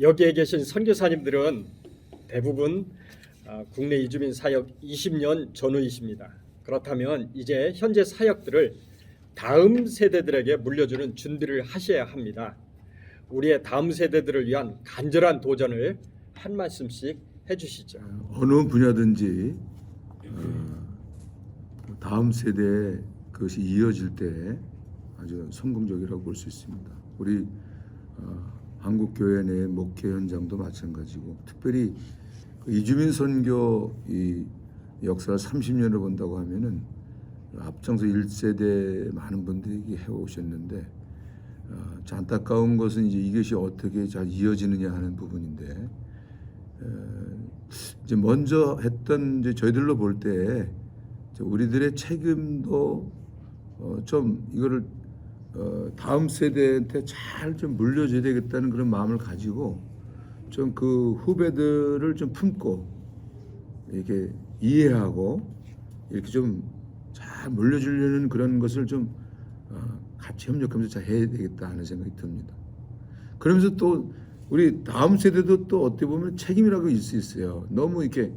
여기에 계신 선교사님들은 대부분 국내 이주민 사역 20년 전후이십니다. 그렇다면 이제 현재 사역들을 다음 세대들에게 물려주는 준비를 하셔야 합니다. 우리의 다음 세대들을 위한 간절한 도전을 한 말씀씩 해주시죠. 어느 분야든지 다음 세대에 그것이 이어질 때 아주 성공적이라고 볼 수 있습니다. 우리 한국 교회 내 목회 현장도 마찬가지고, 특별히 그 이주민 선교 이 역사를 30년을 본다고 하면은 앞장서 1세대 많은 분들이 해오셨는데, 안타까운 것은 이제 이것이 어떻게 잘 이어지느냐 하는 부분인데, 이제 먼저 했던 이제 저희들로 볼 때 우리들의 책임도 좀 이거를 다음 세대한테 잘 좀 물려줘야 되겠다는 그런 마음을 가지고 좀 그 후배들을 좀 품고 이렇게 이해하고 이렇게 좀 잘 물려주려는 그런 것을 좀 같이 협력하면서 잘 해야 되겠다 하는 생각이 듭니다. 그러면서 또 우리 다음 세대도 또 어떻게 보면 책임이라고 있을 수 있어요. 너무 이렇게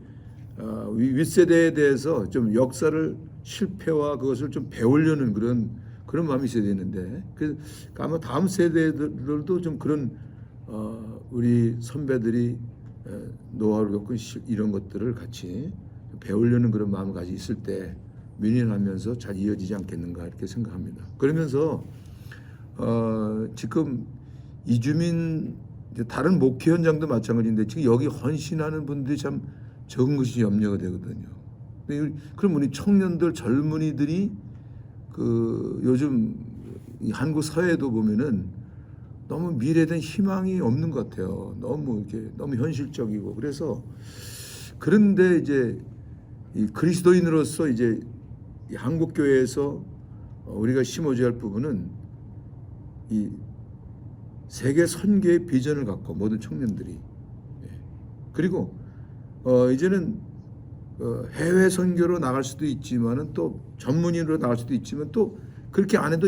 윗세대에 대해서 좀 역사를 실패와 그것을 좀 배우려는 그런 마음이 있어야 되는데, 그 아마 다음 세대들도 좀 그런 우리 선배들이 노하우를 겪은 이런 것들을 같이 배우려는 그런 마음을 가지고 있을 때 민연하면서 잘 이어지지 않겠는가 이렇게 생각합니다. 그러면서 지금 이주민 다른 목회 현장도 마찬가지인데 지금 여기 헌신하는 분들이 참 적은 것이 염려가 되거든요. 그럼 우리 청년들 젊은이들이 그 요즘 이 한국 사회도 보면은 너무 미래에 대한 희망이 없는 것 같아요. 너무 이렇게 너무 현실적이고. 그래서 그런데 이제 이 그리스도인으로서 이제 이 한국 교회에서 우리가 심어줘야 할 부분은 이 세계 선교의 비전을 갖고 모든 청년들이, 그리고 이제는 해외 선교로 나갈 수도 있지만은 또 전문인으로 나갈 수도 있지만 또 그렇게 안 해도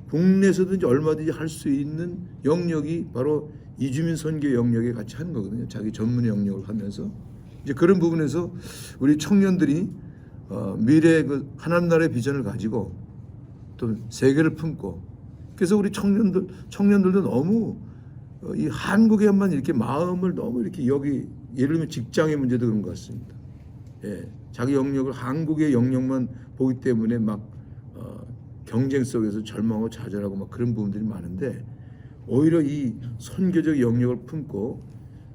국내에서도 이제 얼마든지 할 수 있는 영역이 바로 이주민 선교 영역에 같이 하는 거거든요. 자기 전문 영역을 하면서 이제 그런 부분에서 우리 청년들이 미래의 그 하나님 나라의 비전을 가지고 또 세계를 품고, 그래서 우리 청년들도 너무 이 한국에만 이렇게 마음을 너무 이렇게 여기 예를 들면 직장의 문제도 그런 것 같습니다. 자기 영역을 한국의 영역만 보기 때문에 막 경쟁 속에서 절망하고 좌절하고 막 그런 부분들이 많은데, 오히려 이 선교적 영역을 품고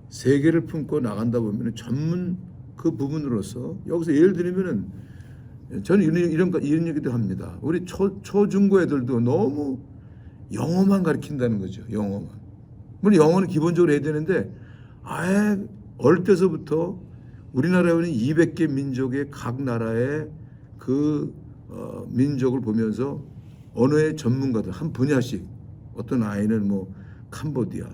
세계를 품고 나간다 보면 전문 그 부분으로서 여기서 예를 들면은 저는 이런 얘기도 합니다. 우리 초중고 애들도 너무 영어만 가르친다는 거죠. 영어만. 물론 영어는 기본적으로 해야 되는데 아예 어릴 때서부터 우리나라에는 200개 민족의 각 나라의 그 민족을 보면서 언어의 전문가들 한 분야씩, 어떤 아이는 뭐 캄보디아,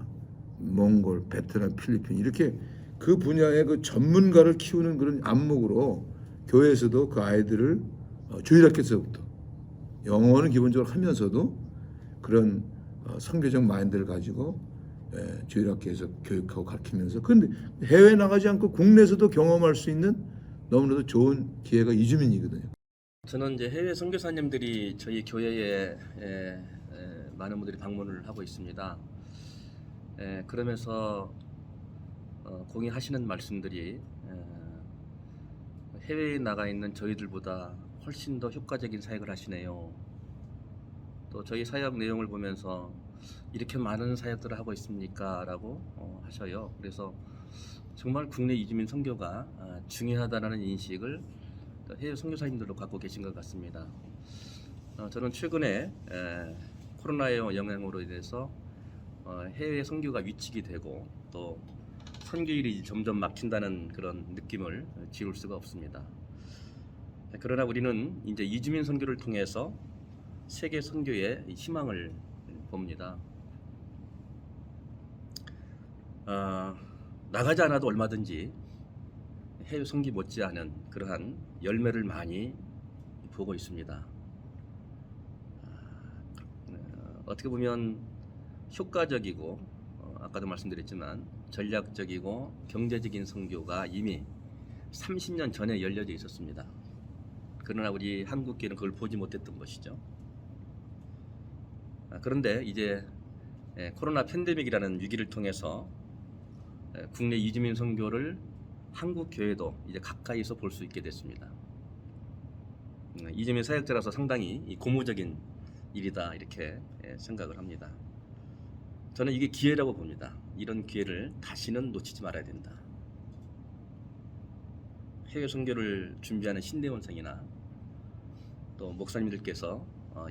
몽골, 베트남, 필리핀 이렇게 그 분야의 그 전문가를 키우는 그런 안목으로 교회에서도 그 아이들을 주일학교에서부터 영어는 기본적으로 하면서도 그런 선교적 마인드를 가지고 주일학교에서 교육하고 가르치면서, 그런데 해외 나가지 않고 국내에서도 경험할 수 있는 너무나도 좋은 기회가 이주민이거든요. 저는 이제 해외 선교사님들이 저희 교회에 많은 분들이 방문을 하고 있습니다. 그러면서 공유하시는 말씀들이 해외에 나가 있는 저희들보다 훨씬 더 효과적인 사역을 하시네요. 또 저희 사역 내용을 보면서 이렇게 많은 사역들을 하고 있습니까? 라고 하셔요. 그래서 정말 국내 이주민 선교가 중요하다는 인식을 해외 선교사님들도 갖고 계신 것 같습니다. 저는 최근에 코로나의 영향으로 인해서 해외 선교가 위축이 되고 또 선교일이 점점 막힌다는 그런 느낌을 지울 수가 없습니다. 그러나 우리는 이제 이주민 선교를 통해서 세계 선교의 희망을 봅니다. 나가지 않아도 얼마든지 해외 선교 못지않은 그러한 열매를 많이 보고 있습니다. 어떻게 보면 효과적이고 아까도 말씀드렸지만 전략적이고 경제적인 선교가 이미 30년 전에 열려져 있었습니다. 그러나 우리 한국교회는 그걸 보지 못했던 것이죠. 그런데 이제 코로나 팬데믹이라는 위기를 통해서 국내 이주민 선교를 한국 교회도 이제 가까이서 볼 수 있게 됐습니다. 이주민 사역자라서 상당히 고무적인 일이다 이렇게 생각을 합니다. 저는 이게 기회라고 봅니다. 이런 기회를 다시는 놓치지 말아야 된다. 해외 선교를 준비하는 신대원생이나 또 목사님들께서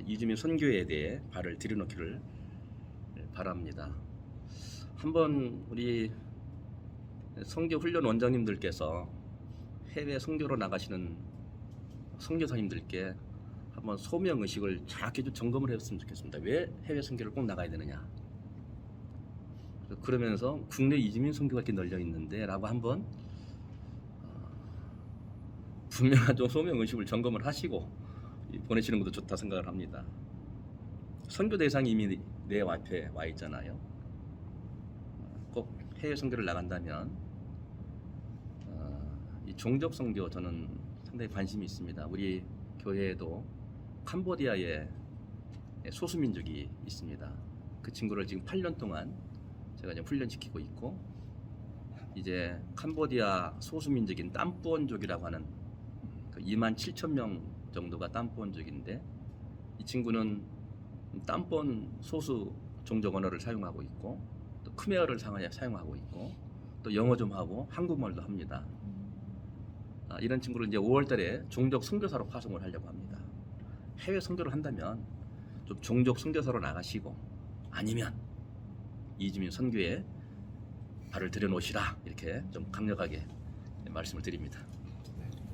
이주민 선교에 대해 발을 들여놓기를 바랍니다. 한번 우리 선교 훈련 원장님들께서 해외 선교로 나가시는 선교사님들께 한번 소명 의식을 정확히 좀 점검을 했으면 좋겠습니다. 왜 해외 선교를 꼭 나가야 되느냐? 그러면서 국내 이주민 선교가 이렇게 널려 있는데라고 한번 분명한 좀 소명 의식을 점검을 하시고 보내시는 것도 좋다 생각을 합니다. 선교 대상이 이미 내 앞에 와 있잖아요. 꼭 해외 선교를 나간다면 이 종족 선교 저는 상당히 관심이 있습니다. 우리 교회에도 캄보디아에 소수민족이 있습니다. 그 친구를 지금 8년 동안 제가 지금 훈련시키고 있고, 이제 캄보디아 소수민족인 땀뿌언족이라고 하는 그 27,000명 정도가 땀뿌언족인데, 이 친구는 땀뿌언 소수 종족 언어를 사용하고 있고, 또 크메어를 사용하고 있고, 또 영어 좀 하고 한국말도 합니다. 이런 친구를 이제 5월달에 종족 선교사로 파송을 하려고 합니다. 해외 선교를 한다면 좀 종족 선교사로 나가시고, 아니면 이주민 선교에 발을 들여놓으시라, 이렇게 좀 강력하게 말씀을 드립니다.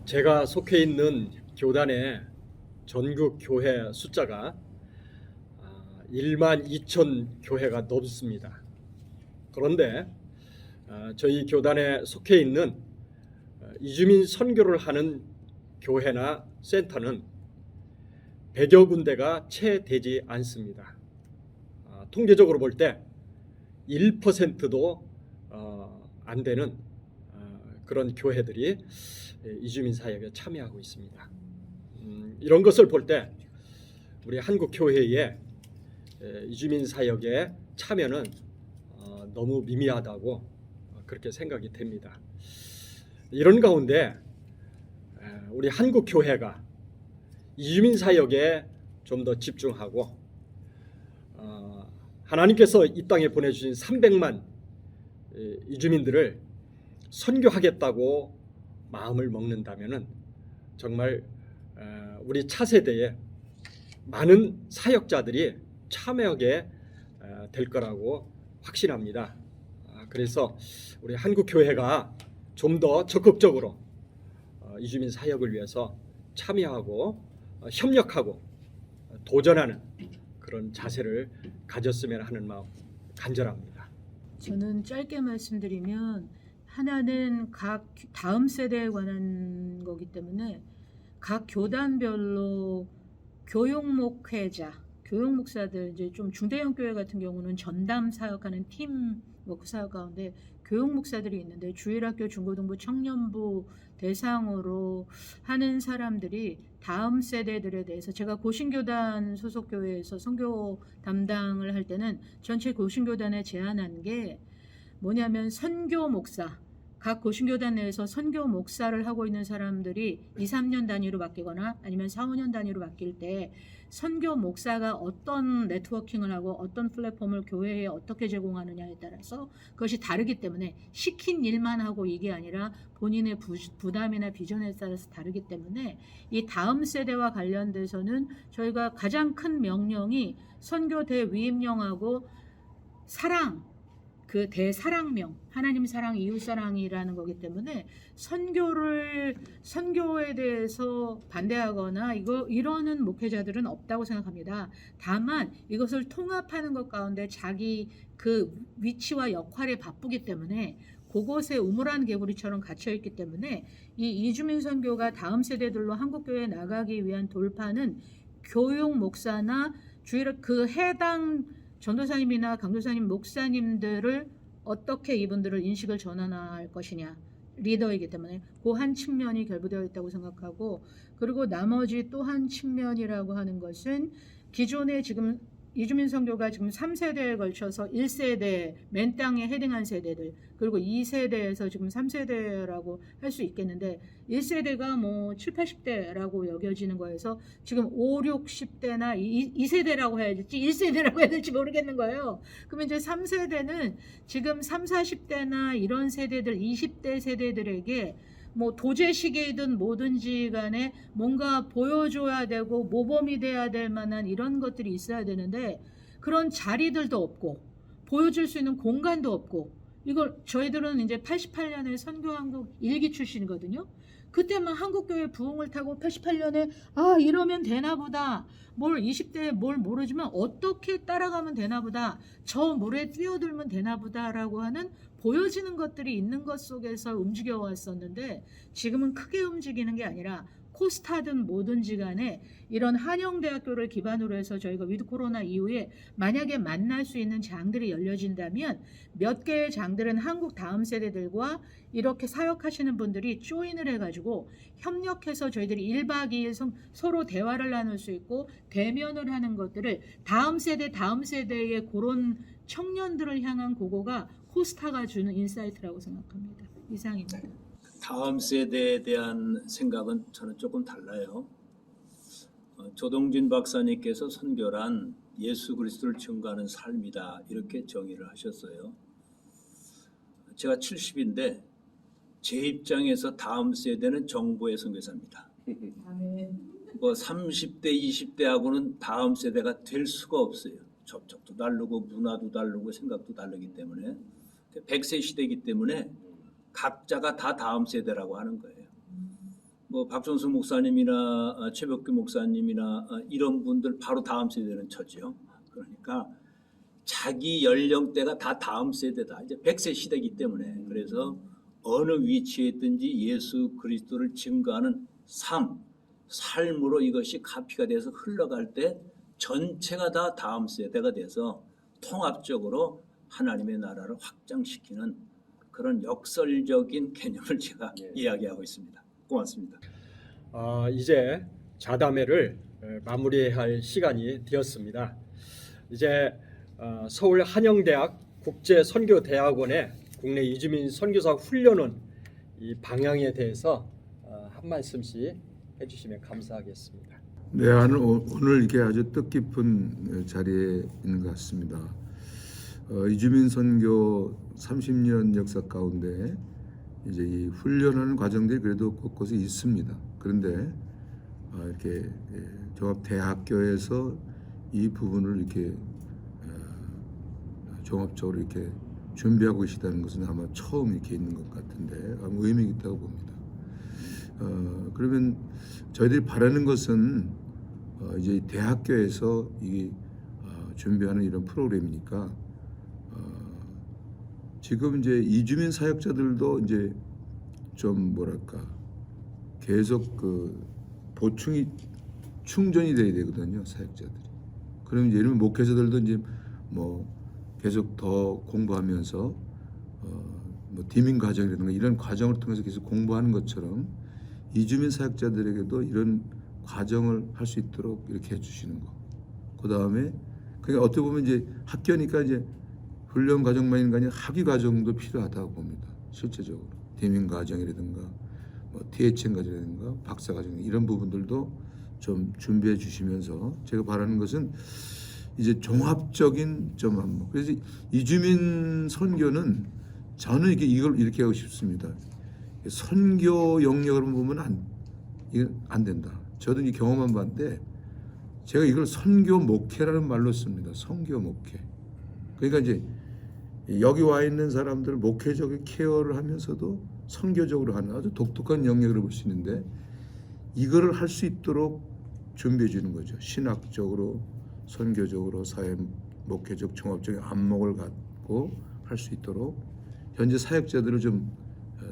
제가 속해 있는 교단의 전국 교회 숫자가 1만 2천 교회가 넘습니다. 그런데 저희 교단에 속해 있는 이주민 선교를 하는 교회나 센터는 100여 군데가 채 되지 않습니다. 통계적으로 볼 때 1%도 안 되는 그런 교회들이 이주민 사역에 참여하고 있습니다. 이런 것을 볼 때 우리 한국 교회의 이주민 사역에 참여는 너무 미미하다고 그렇게 생각이 됩니다. 이런 가운데 우리 한국 교회가 이주민 사역에 좀 더 집중하고 하나님께서 이 땅에 보내주신 300만 이주민들을 선교하겠다고 마음을 먹는다면은 정말 우리 차세대에 많은 사역자들이 참여하게 될 거라고 확신합니다. 그래서 우리 한국 교회가 좀 더 적극적으로 이주민 사역을 위해서 참여하고 협력하고 도전하는 그런 자세를 가졌으면 하는 마음 간절합니다. 저는 짧게 말씀드리면, 하나는 각 다음 세대에 관한 거기 때문에 각 교단별로 교육목회자, 교육목사들, 이제 좀 중대형 교회 같은 경우는 전담 사역하는 팀 사역 가운데 교육목사들이 있는데, 주일학교, 중고등부, 청년부 대상으로 하는 사람들이 다음 세대들에 대해서, 제가 고신교단 소속 교회에서 선교 담당을 할 때는 전체 고신교단에 제안한 게 뭐냐면, 선교 목사, 각 고신교단 내에서 선교 목사를 하고 있는 사람들이 2, 3년 단위로 바뀌거나 아니면 4, 5년 단위로 바뀔 때 선교 목사가 어떤 네트워킹을 하고 어떤 플랫폼을 교회에 어떻게 제공하느냐에 따라서 그것이 다르기 때문에, 시킨 일만 하고 이게 아니라 본인의 부담이나 비전에 따라서 다르기 때문에, 이 다음 세대와 관련돼서는 저희가 가장 큰 명령이 선교 대위임령하고 사랑, 그 대사랑명, 하나님 사랑, 이웃 사랑이라는 거기 때문에 선교에 대해서 반대하거나 이러는 목회자들은 없다고 생각합니다. 다만 이것을 통합하는 것 가운데 자기 그 위치와 역할에 바쁘기 때문에 그곳에 우물안 개구리처럼 갇혀 있기 때문에, 이 이주민 선교가 다음 세대들로 한국교회에 나가기 위한 돌파는 교육 목사나 주일 그 해당 전도사님이나 강도사님, 목사님들을 어떻게 이분들을 인식을 전환할 것이냐, 리더이기 때문에 그 한 측면이 결부되어 있다고 생각하고, 그리고 나머지 또 한 측면이라고 하는 것은 기존에 지금 이주민 선교가 지금 3세대에 걸쳐서 1세대 맨 땅에 헤딩한 세대들, 그리고 2세대에서 지금 3세대라고 할 수 있겠는데, 1세대가 뭐 7, 80대라고 여겨지는 거에서 지금 5, 60대나 2세대라고 해야 될지 1세대라고 해야 될지 모르겠는 거예요. 그러면 이제 3세대는 지금 3, 40대나 이런 세대들, 20대 세대들에게 뭐 도제시계이든 뭐든지 간에 뭔가 보여줘야 되고 모범이 돼야 될 만한 이런 것들이 있어야 되는데, 그런 자리들도 없고 보여줄 수 있는 공간도 없고, 이걸 저희들은 이제 88년에 선교한국 1기 출신이거든요. 그때만 한국교회 부흥을 타고 88년에 이러면 되나 보다, 뭘 20대에 뭘 모르지만 어떻게 따라가면 되나 보다, 저 물에 뛰어들면 되나 보다라고 하는 보여지는 것들이 있는 것 속에서 움직여 왔었는데, 지금은 크게 움직이는 게 아니라 코스타든 뭐든지 간에 이런 한영대학교를 기반으로 해서 저희가 위드 코로나 이후에 만약에 만날 수 있는 장들이 열려진다면, 몇 개의 장들은 한국 다음 세대들과 이렇게 사역하시는 분들이 조인을 해가지고 협력해서 저희들이 1박 2일 서로 대화를 나눌 수 있고 대면을 하는 것들을 다음 세대의 그런 청년들을 향한 그거가 코스타가 주는 인사이트라고 생각합니다. 이상입니다. 다음 세대에 대한 생각은 저는 조금 달라요. 조동진 박사님께서 선교란 예수 그리스도를 증거하는 삶이다, 이렇게 정의를 하셨어요. 제가 70인데 제 입장에서 다음 세대는 정보의 선교사입니다. 뭐 30대, 20대하고는 다음 세대가 될 수가 없어요. 접촉도 다르고 문화도 다르고 생각도 다르기 때문에, 100세 시대이기 때문에 각자가 다 다음 세대라고 하는 거예요. 뭐 박종수 목사님이나 최백규 목사님이나 이런 분들 바로 다음 세대는 저죠. 그러니까 자기 연령대가 다 다음 세대다. 이제 100세 시대이기 때문에, 그래서 어느 위치에 있든지 예수 그리스도를 증거하는 삶으로 이것이 카피가 돼서 흘러갈 때 전체가 다 다음 세대가 돼서 통합적으로 하나님의 나라를 확장시키는 그런 역설적인 개념을 제가 이야기하고 있습니다. 고맙습니다. 이제 자담회를 마무리해야 할 시간이 되었습니다. 이제 서울 한영대학 국제선교대학원의 국내 이주민 선교사 훈련원 이 방향에 대해서 한 말씀씩 해주시면 감사하겠습니다. 네, 오늘 이렇게 아주 뜻깊은 자리에 있는 것 같습니다. 이주민 선교 30년 역사 가운데 이제 이 훈련하는 과정들이 그래도 곳곳에 있습니다. 그런데 이렇게 종합대학교에서 이 부분을 이렇게 종합적으로 이렇게 준비하고 계시다는 것은 아마 처음 이렇게 있는 것 같은데 아무 의미가 있다고 봅니다. 그러면 저희들이 바라는 것은 이제 대학교에서 이 준비하는 이런 프로그램이니까 지금 이제 이주민 사역자들도 이제 좀 뭐랄까 계속 그 보충이 충전이 돼야 되거든요, 사역자들이. 그럼 이제 예를 들면 목회자들도 이제 뭐 계속 더 공부하면서 뭐 디밍 과정이라든가 이런 과정을 통해서 계속 공부하는 것처럼 이주민 사역자들에게도 이런 과정을 할 수 있도록 이렇게 해주시는 거. 그 다음에 그러니까 어떻게 보면 이제 학교니까 이제 훈련 과정만 있는 게 아니라 학위 과정도 필요하다고 봅니다. 실제적으로 디밍 과정이라든가 뭐 THM 과정이라든가 박사 과정 이런 부분들도 좀 준비해 주시면서 제가 바라는 것은 이제 종합적인 좀 안목. 그래서 이주민 선교는 저는 이걸 이렇게 하고 싶습니다. 선교 영역으로 보면 안 된다. 저도 이 경험한 바인데 제가 이걸 선교 목회라는 말로 씁니다. 선교 목회. 그러니까 이제 여기 와 있는 사람들 목회적인 케어를 하면서도 선교적으로 하는 아주 독특한 영역으로 볼 수 있는데 이거를 할 수 있도록 준비해 주는 거죠. 신학적으로, 선교적으로, 사회 목회적 종합적인 안목을 갖고 할 수 있도록 현재 사역자들을 좀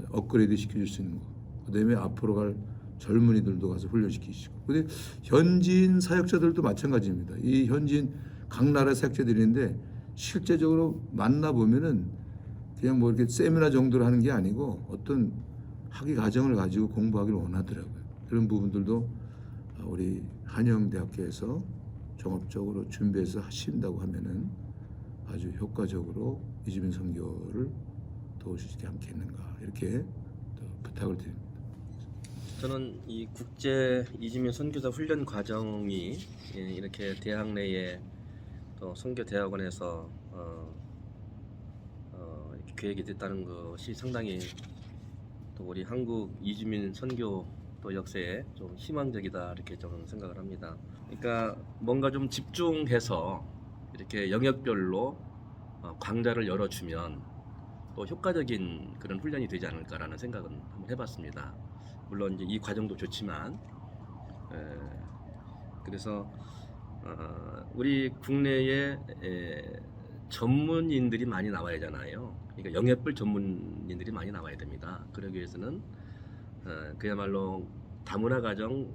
업그레이드 시켜줄 수 있는 거. 그다음에 앞으로 갈 젊은이들도 가서 훈련시키시고. 근데 현지인 사역자들도 마찬가지입니다. 이 현지인 각 나라 사역자들이 있는데 실제적으로 만나 보면은 그냥 뭐 이렇게 세미나 정도로 하는 게 아니고 어떤 학위 과정을 가지고 공부하기를 원하더라고요. 그런 부분들도 우리 한영대학교에서 종합적으로 준비해서 하신다고 하면은 아주 효과적으로 이주민 선교를 도우실 수 있게 않겠는가 이렇게 또 부탁을 드립니다. 저는 이 국제 이주민 선교사 훈련 과정이 이렇게 대학 내에 또 선교 대학원에서 이렇게 계획이 됐다는 것이 상당히 또 우리 한국 이주민 선교 또 역사에 좀 희망적이다 이렇게 저는 생각을 합니다. 그러니까 뭔가 좀 집중해서 이렇게 영역별로 강좌를 열어주면 또 효과적인 그런 훈련이 되지 않을까라는 생각은 한번 해봤습니다. 물론 이제 이 과정도 좋지만, 그래서 우리 국내에 전문인들이 많이 나와야 하잖아요. 그러니까 영역별 전문인들이 많이 나와야 됩니다. 그러기 위해서는 그야말로 다문화 가정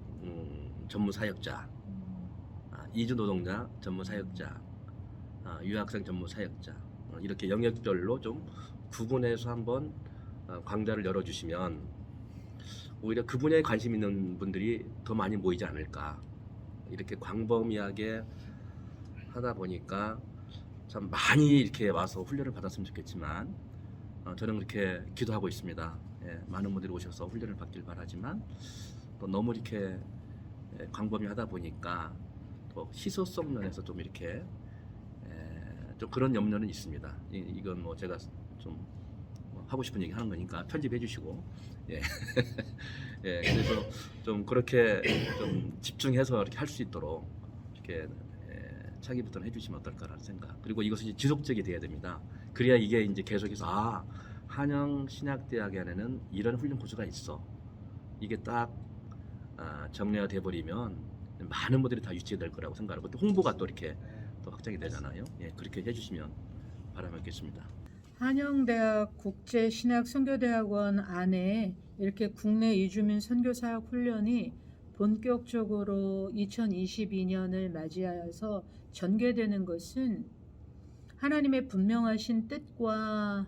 전문 사역자, 이주 노동자 전문 사역자, 유학생 전문 사역자, 이렇게 영역별로 좀 구분해서 한번 강좌를 열어주시면 오히려 그 분야에 관심 있는 분들이 더 많이 모이지 않을까. 이렇게 광범위하게 하다 보니까 참 많이 이렇게 와서 훈련을 받았으면 좋겠지만 저는 그렇게 기도하고 있습니다. 예, 많은 분들이 오셔서 훈련을 받길 바라지만 또 너무 이렇게 광범위하다 보니까 또 희소성 면에서 좀 이렇게 좀 그런 염려는 있습니다. 이건 뭐 제가 좀 하고 싶은 얘기 하는 거니까 편집해 주시고, 예. 예, 그래서 좀 그렇게 좀 집중해서 이렇게 할 수 있도록 이렇게 차기부터는 해주시면 어떨까라는 생각. 그리고 이것이 지속적이 돼야 됩니다. 그래야 이게 이제 계속해서 한영 신학대학에 안에는 이런 훈련 코스가 있어. 이게 딱 정리가 돼 버리면 많은 분들이 다 유치가 될 거라고 생각하고 또 홍보가 또 이렇게 또 확장이 되잖아요. 예, 그렇게 해주시면 바라겠습니다. 한영대학 국제신학선교대학원 안에 이렇게 국내 이주민 선교사역 훈련이 본격적으로 2022년을 맞이하여서 전개되는 것은 하나님의 분명하신 뜻과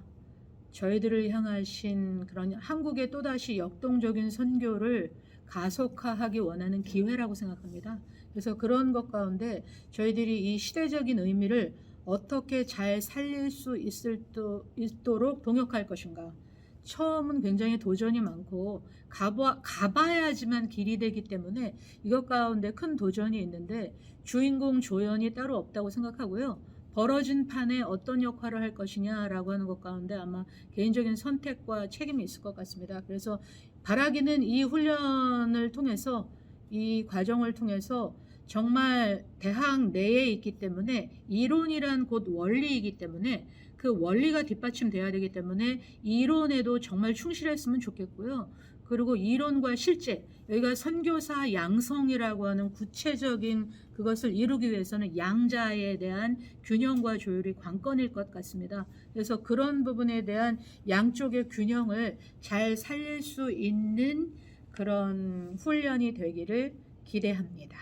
저희들을 향하신 그런 한국의 또다시 역동적인 선교를 가속화하기 원하는 기회라고 생각합니다. 그래서 그런 것 가운데 저희들이 이 시대적인 의미를 어떻게 잘 살릴 수 있도록 동역할 것인가. 처음은 굉장히 도전이 많고 가봐야지만 길이 되기 때문에 이것 가운데 큰 도전이 있는데 주인공 조연이 따로 없다고 생각하고요. 벌어진 판에 어떤 역할을 할 것이냐라고 하는 것 가운데 아마 개인적인 선택과 책임이 있을 것 같습니다. 그래서 바라기는 이 훈련을 통해서 이 과정을 통해서 정말 대학 내에 있기 때문에 이론이란 곧 원리이기 때문에 그 원리가 뒷받침돼야 되기 때문에 이론에도 정말 충실했으면 좋겠고요. 그리고 이론과 실제, 여기가 선교사 양성이라고 하는 구체적인 그것을 이루기 위해서는 양자에 대한 균형과 조율이 관건일 것 같습니다. 그래서 그런 부분에 대한 양쪽의 균형을 잘 살릴 수 있는 그런 훈련이 되기를 기대합니다.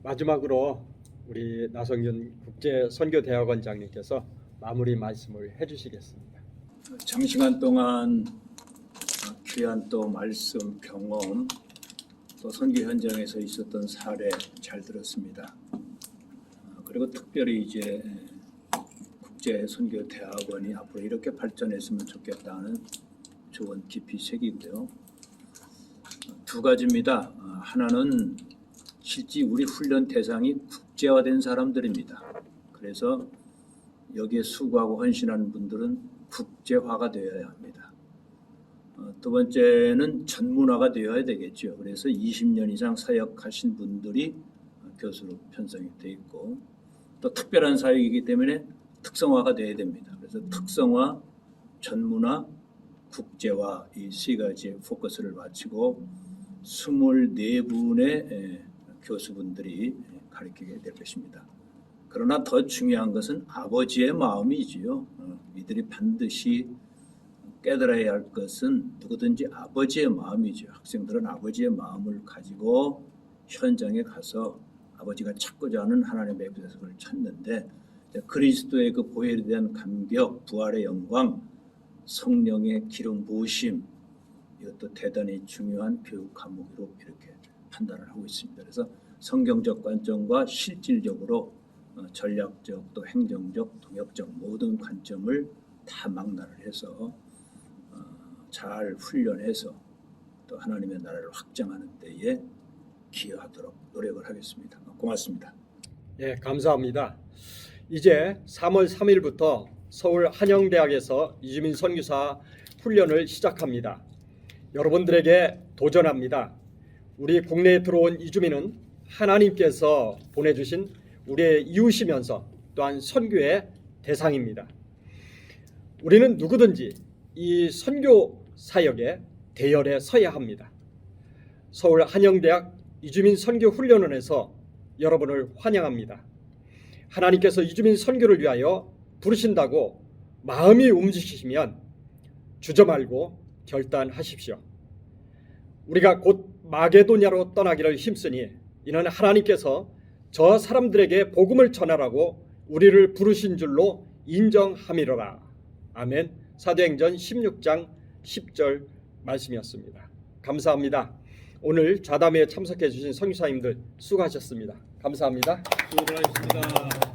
마지막으로 우리 나성균 국제선교대학원장님께서 마무리 말씀을 해주시겠습니다. 장시간 동안 귀한 또 말씀, 경험, 또 선교 현장에서 있었던 사례 잘 들었습니다. 그리고 특별히 이제 국제선교대학원이 앞으로 이렇게 발전했으면 좋겠다는 조언 깊이 새기고요. 두 가지입니다. 하나는 실제 우리 훈련 대상이 국제화된 사람들입니다. 그래서 여기에 수고하고 헌신하는 분들은 국제화가 되어야 합니다. 두 번째는 전문화가 되어야 되겠죠. 그래서 20년 이상 사역하신 분들이 교수로 편성이 돼 있고 또 특별한 사역이기 때문에 특성화가 되어야 됩니다. 그래서 특성화, 전문화, 국제화 이 세 가지의 포커스를 맞추고 24분의 교수분들이 가르치게 될 것입니다. 그러나 더 중요한 것은 아버지의 마음이지요. 이들이 반드시 깨달아야 할 것은 누구든지 아버지의 마음이죠. 학생들은 아버지의 마음을 가지고 현장에 가서 아버지가 찾고자 하는 하나님의 백성을 찾는데 그리스도의 그 보혈에 대한 감격, 부활의 영광, 성령의 기름 부으심, 이것도 대단히 중요한 교육 과목으로 이렇게 판단을 하고 있습니다. 그래서 성경적 관점과 실질적으로 전략적 또 행정적, 동역적 모든 관점을 다 망라를 해서 잘 훈련해서 또 하나님의 나라를 확장하는 데에 기여하도록 노력을 하겠습니다. 고맙습니다. 예, 감사합니다. 이제 3월 3일부터 서울 한영대학에서 이주민 선교사 훈련을 시작합니다. 여러분들에게 도전합니다. 우리 국내에 들어온 이주민은 하나님께서 보내주신 우리의 이웃이면서 또한 선교의 대상입니다. 우리는 누구든지 이 선교 사역에 대열에 서야 합니다. 서울 한영대학 이주민 선교 훈련원에서 여러분을 환영합니다. 하나님께서 이주민 선교를 위하여 부르신다고 마음이 움직이시면 주저 말고 결단하십시오. 우리가 곧 마게도냐로 떠나기를 힘쓰니 이는 하나님께서 저 사람들에게 복음을 전하라고 우리를 부르신 줄로 인정함이로라. 아멘. 사도행전 16장 10절 말씀이었습니다. 감사합니다. 오늘 좌담회에 참석해 주신 선교사님들 수고하셨습니다. 감사합니다. 수고하셨습니다.